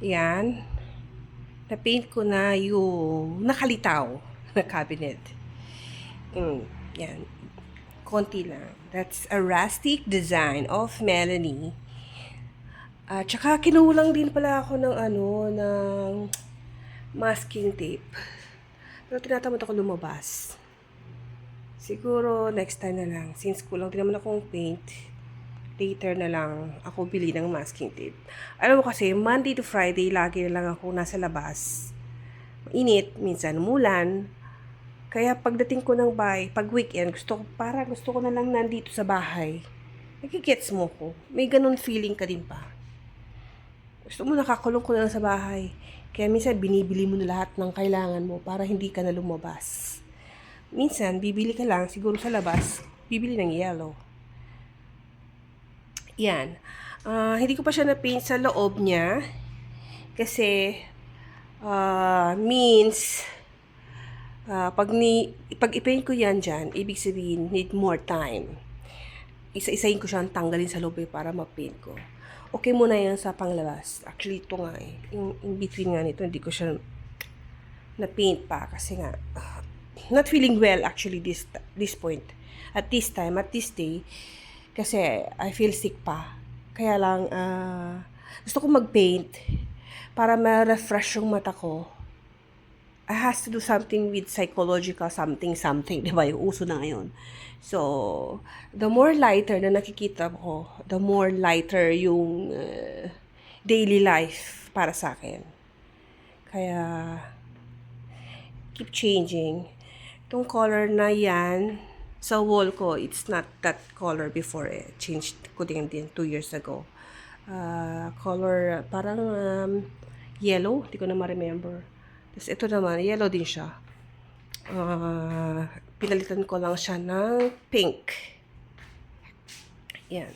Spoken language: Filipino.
Yan. Na-paint ko na yung nakalitaw na cabinet. Yan. Konti lang. That's a rustic design of Melanie. At saka kinulang din pala ako ng masking tape. Pero tinatamad ako lumabas. Siguro next time na lang. Since kulang din naman akong paint, later na lang ako bili ng masking tape. Alam mo kasi, Monday to Friday, lagi na lang ako nasa labas. Mainit, minsan umulan. Kaya pagdating ko ng bahay, pag weekend, gusto ko na lang nandito sa bahay. Nagigets mo ko. May ganun feeling ka din pa. Gusto mo nakakulong ko na lang sa bahay. Kaya minsan binibili mo na lahat ng kailangan mo para hindi ka na lumabas. Minsan, bibili ka lang, siguro sa labas, bibili ng yellow. Yan. Hindi ko pa siya na-paint sa loob niya. Kasi, means, pag i-paint ko yan dyan, ibig sabihin, need more time. Isa-isahin ko siyang tanggalin sa loob para ma-paint ko. Okay muna yan sa panglabas. Actually, ito nga eh. Yung in between nga nito, hindi ko siya na-paint pa kasi nga, not feeling well actually this point. At this time, at this day, kasi I feel sick pa. Kaya lang, gusto ko mag-paint para ma-refresh yung mata ko. I has to do something with psychological something, di ba? Yung uso na ngayon. So, the more lighter na nakikita ko, the more lighter yung daily life para sa akin. Kaya, keep changing. Itong color na yan, sa wall ko, it's not that color before eh. Changed ko din 2 years ago. Color, parang yellow, hindi ko na ma-remember. Tapos ito naman, yellow din siya. Pinalitan ko lang siya ng pink. Yan.